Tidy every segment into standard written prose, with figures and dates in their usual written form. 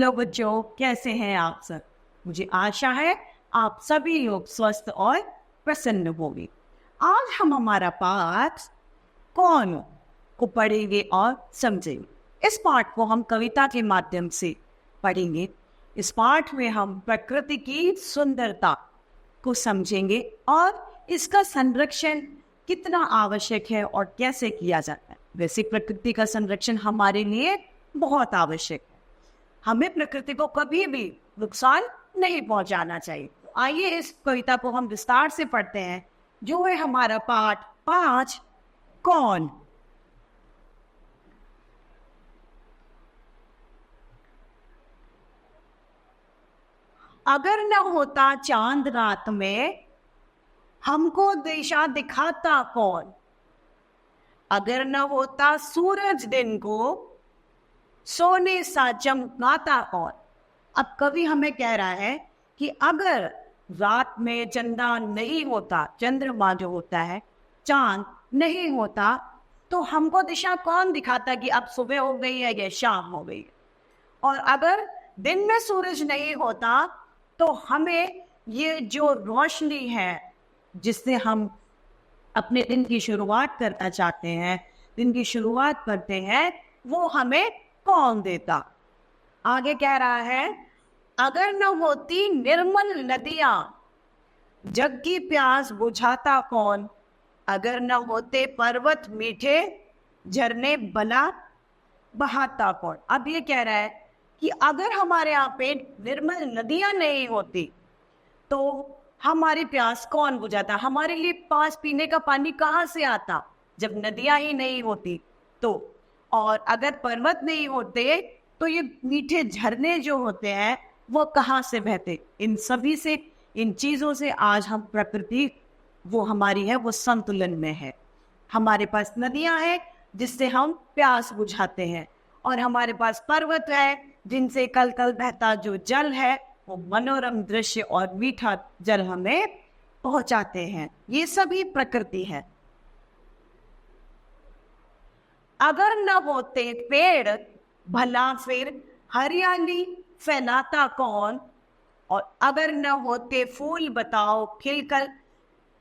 Hello बच्चों, कैसे हैं आप सब। मुझे आशा है आप सभी लोग स्वस्थ और प्रसन्न होंगे। आज हम हमारा पाठ कौन को पढ़ेंगे और समझेंगे। इस पाठ को हम कविता के माध्यम से पढ़ेंगे। इस पाठ में हम प्रकृति की सुंदरता को समझेंगे और इसका संरक्षण कितना आवश्यक है और कैसे किया जाता है। वैसे प्रकृति का संरक्षण हमारे लिए बहुत आवश्यक है। हमें प्रकृति को कभी भी नुकसान नहीं पहुंचाना चाहिए। आइए इस कविता को हम विस्तार से पढ़ते हैं, जो है हमारा पाठ 5 कौन। अगर न होता चांद रात में, हमको दिशा दिखाता कौन। अगर न होता सूरज दिन को, सोने सा चमकाता कौन। अब कवि हमें कह रहा है कि अगर रात में चंदा नहीं होता, चंद्रमा जो होता है, चांद नहीं होता, तो हमको दिशा कौन दिखाता कि अब सुबह हो गई है या शाम हो गई है। और अगर दिन में सूरज नहीं होता तो हमें ये जो रोशनी है जिससे हम अपने दिन की शुरुआत करना चाहते हैं, दिन की शुरुआत करते हैं, वो हमें कौन देता। आगे कह रहा है, अगर न होती निर्मल नदियां, जग की प्यास बुझाता कौन। अगर न होते पर्वत मीठे, झरने बला बहाता कौन। अब ये कह रहा है कि अगर हमारे यहाँ पे निर्मल नदियां नहीं होती तो हमारी प्यास कौन बुझाता। हमारे लिए पास पीने का पानी कहाँ से आता जब नदियां ही नहीं होती तो। और अगर पर्वत नहीं होते तो ये मीठे झरने जो होते हैं वो कहाँ से बहते। इन सभी से, इन चीज़ों से आज हम प्रकृति वो हमारी है वो संतुलन में है। हमारे पास नदियाँ हैं जिससे हम प्यास बुझाते हैं, और हमारे पास पर्वत है जिनसे कल कल बहता जो जल है वो मनोरम दृश्य और मीठा जल हमें पहुंचाते हैं। ये सभी प्रकृति है। अगर न होते पेड़, भला फिर हरियाली फैलाता कौन। और अगर न होते फूल, बताओ खिलकर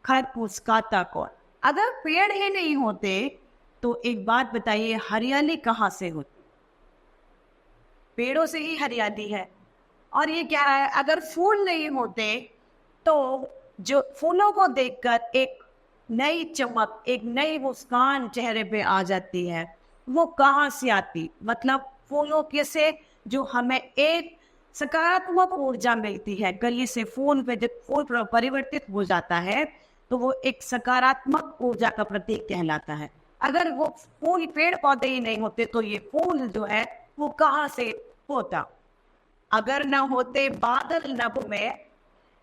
खर मुस्काता कौन। अगर पेड़ ही नहीं होते तो एक बात बताइए, हरियाली कहाँ से होती। पेड़ों से ही हरियाली है। और ये क्या है, अगर फूल नहीं होते तो जो फूलों को देखकर एक नई चमक, एक नई मुस्कान चेहरे पे आ जाती है, वो कहाँ से आती। मतलब फूलों के से जो हमें एक सकारात्मक ऊर्जा मिलती है। कली से फूल पे जब फूल परिवर्तित हो जाता है तो वो एक सकारात्मक ऊर्जा का प्रतीक कहलाता है। अगर वो फूल, पेड़ पौधे ही नहीं होते तो ये फूल जो है वो कहाँ से होता। अगर न होते बादल नभ में,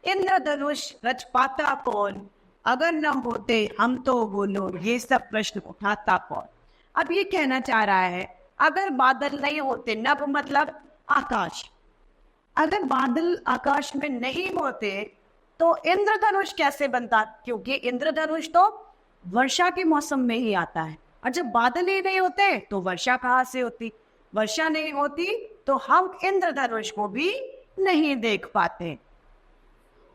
इंद्रधनुष रच पाता कौन। अगर न होते हम तो बोलो, ये सब प्रश्न उठाता कौन। अब ये कहना चाह रहा है, अगर बादल नहीं होते, नभ मतलब आकाश, अगर बादल आकाश में नहीं होते तो इंद्रधनुष कैसे बनता। क्योंकि इंद्रधनुष तो वर्षा के मौसम में ही आता है, और जब बादल ही नहीं होते तो वर्षा कहाँ से होती। वर्षा नहीं होती तो हम इंद्रधनुष को भी नहीं देख पाते।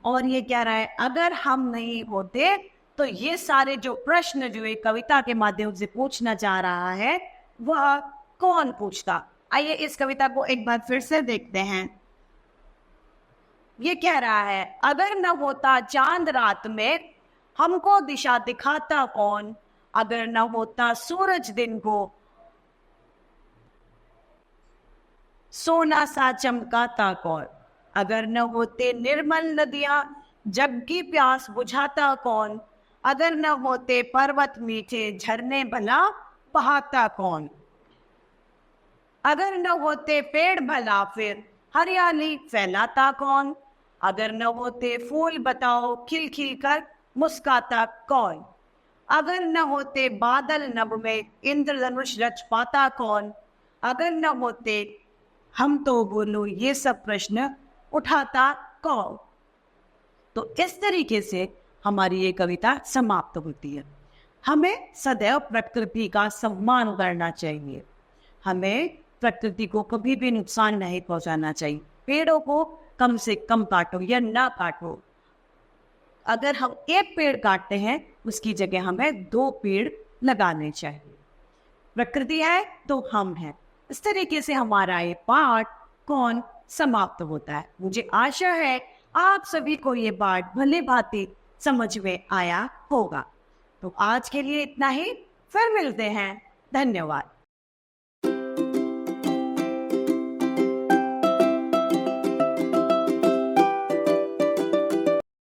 और ये कह रहा है, अगर हम नहीं होते तो ये सारे जो प्रश्न जो एक कविता के माध्यम से पूछना चाह रहा है वह कौन पूछता। आइए इस कविता को एक बार फिर से देखते हैं। ये कह रहा है, अगर न होता चांद रात में, हमको दिशा दिखाता कौन। अगर न होता सूरज दिन को, सोना सा चमकाता कौन। अगर न होते निर्मल नदियां, जग की प्यास बुझाता कौन। अगर न होते पर्वत मीठे, झरने भला बहाता कौन। अगर न होते पेड़, भला फिर हरियाली फैलाता कौन। अगर न होते फूल, बताओ खिल खिल कर मुस्काता कौन। अगर न होते बादल नभ में, इंद्रधनुष रच पाता कौन। अगर न होते हम तो बोलो, ये सब प्रश्न उठाता कौन। तो इस तरीके से हमारी ये कविता समाप्त होती है। हमें सदैव प्रकृति का सम्मान करना चाहिए। हमें प्रकृति को कभी भी नुकसान नहीं पहुंचाना चाहिए। पेड़ों को कम से कम काटो या ना काटो। अगर हम एक पेड़ काटते हैं उसकी जगह हमें 2 पेड़ लगाने चाहिए। प्रकृति है तो हम हैं। इस तरीके से हमारा ये पाठ कौन समाप्त होता है। मुझे आशा है आप सभी को ये पाठ भली भांति समझ में आया होगा। तो आज के लिए इतना ही, फिर मिलते हैं। धन्यवाद।